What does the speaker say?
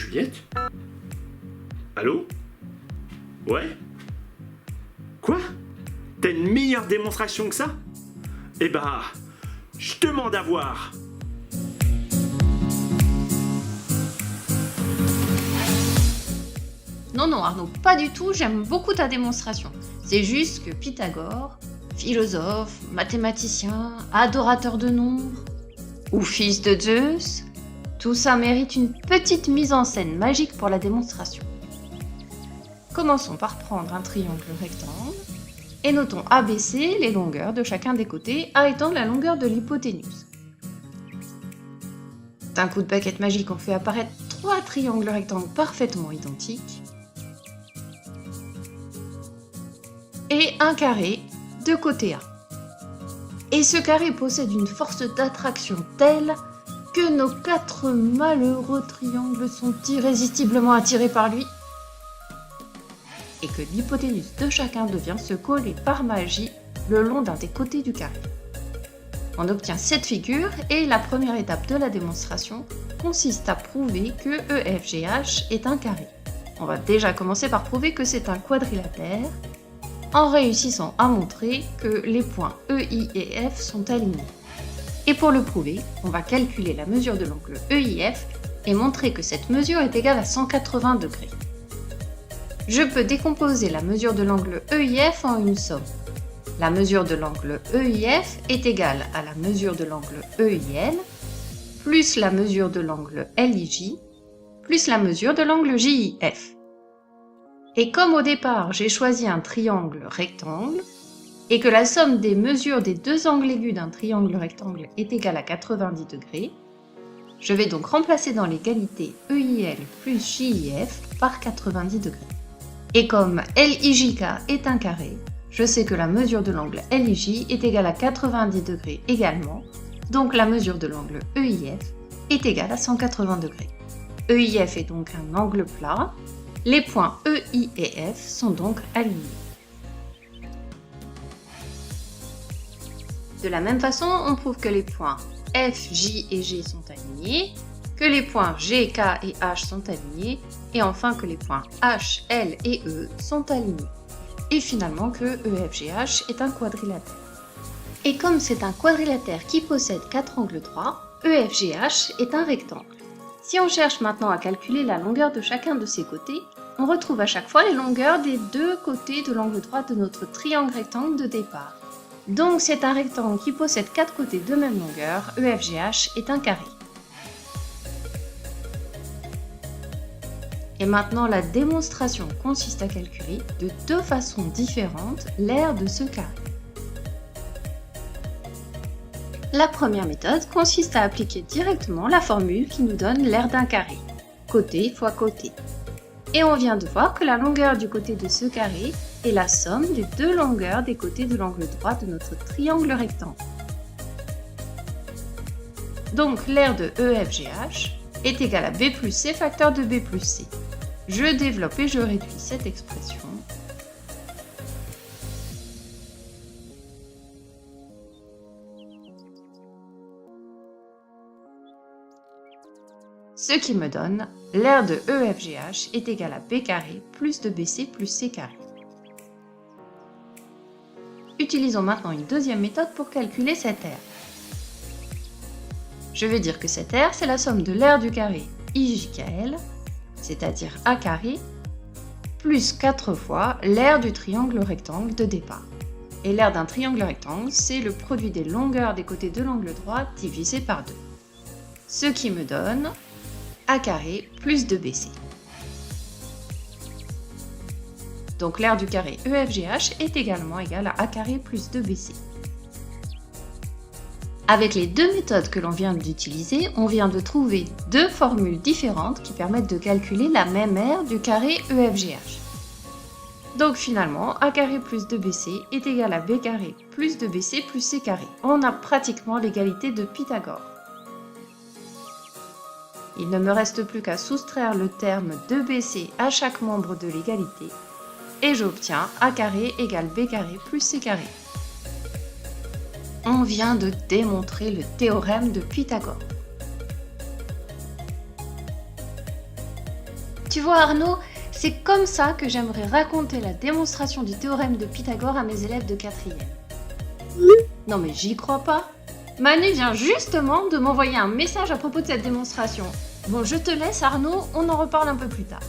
Juliette? Allô? Ouais? Quoi? T'as une meilleure démonstration que ça? Eh ben, je demande à voir. Non Arnaud, pas du tout, j'aime beaucoup ta démonstration. C'est juste que Pythagore, philosophe, mathématicien, adorateur de nombres, ou fils de Zeus, tout ça mérite une petite mise en scène magique pour la démonstration. Commençons par prendre un triangle rectangle et notons ABC les longueurs de chacun des côtés A étant la longueur de l'hypoténuse. D'un coup de baguette magique, on fait apparaître 3 triangles rectangles parfaitement identiques et un carré de côté A. Et ce carré possède une force d'attraction telle que nos 4 malheureux triangles sont irrésistiblement attirés par lui et que l'hypoténuse de chacun devient se coller par magie le long d'un des côtés du carré. On obtient cette figure et la première étape de la démonstration consiste à prouver que EFGH est un carré. On va déjà commencer par prouver que c'est un quadrilatère en réussissant à montrer que les points EI et F sont alignés. Et pour le prouver, on va calculer la mesure de l'angle EIF et montrer que cette mesure est égale à 180 degrés. Je peux décomposer la mesure de l'angle EIF en une somme. La mesure de l'angle EIF est égale à la mesure de l'angle EIL plus la mesure de l'angle LIJ plus la mesure de l'angle JIF. Et comme au départ j'ai choisi un triangle rectangle et que la somme des mesures des deux angles aigus d'un triangle rectangle est égale à 90 degrés, je vais donc remplacer dans l'égalité EIL plus JIF par 90 degrés. Et comme LIJK est un carré, je sais que la mesure de l'angle LIJ est égale à 90 degrés également, donc la mesure de l'angle EIF est égale à 180 degrés. EIF est donc un angle plat, les points EI et F sont donc alignés. De la même façon, on prouve que les points F, J et G sont alignés, que les points G, K et H sont alignés, et enfin que les points H, L et E sont alignés. Et finalement que EFGH est un quadrilatère. Et comme c'est un quadrilatère qui possède 4 angles droits, EFGH est un rectangle. Si on cherche maintenant à calculer la longueur de chacun de ces côtés, on retrouve à chaque fois les longueurs des deux côtés de l'angle droit de notre triangle rectangle de départ. Donc c'est un rectangle qui possède 4 côtés de même longueur, EFGH est un carré. Et maintenant la démonstration consiste à calculer de 2 façons différentes l'aire de ce carré. La première méthode consiste à appliquer directement la formule qui nous donne l'aire d'un carré, côté fois côté. Et on vient de voir que la longueur du côté de ce carré est la somme des 2 longueurs des côtés de l'angle droit de notre triangle rectangle. Donc l'aire de EFGH est égale à B plus C facteur de B plus C. Je développe et je réduis cette expression. Ce qui me donne l'aire de EFGH est égale à B carré plus de BC plus C carré. Utilisons maintenant une deuxième méthode pour calculer cette aire. Je vais dire que cette aire, c'est la somme de l'aire du carré IJKL, c'est-à-dire A carré, plus 4 fois l'aire du triangle rectangle de départ. Et l'aire d'un triangle rectangle, c'est le produit des longueurs des côtés de l'angle droit divisé par 2. Ce qui me donne A carré plus 2BC. Donc l'aire du carré EFGH est également égale à A carré plus 2BC. Avec les 2 méthodes que l'on vient d'utiliser, on vient de trouver 2 formules différentes qui permettent de calculer la même aire du carré EFGH. Donc finalement, A carré plus 2BC est égal à B carré plus 2BC plus C carré. On a pratiquement l'égalité de Pythagore. Il ne me reste plus qu'à soustraire le terme 2BC à chaque membre de l'égalité et j'obtiens A carré égale B carré plus C carré. On vient de démontrer le théorème de Pythagore. Tu vois Arnaud, c'est comme ça que j'aimerais raconter la démonstration du théorème de Pythagore à mes élèves de 4e. Non mais j'y crois pas. Manu vient justement de m'envoyer un message à propos de cette démonstration. Bon, je te laisse Arnaud, on en reparle un peu plus tard.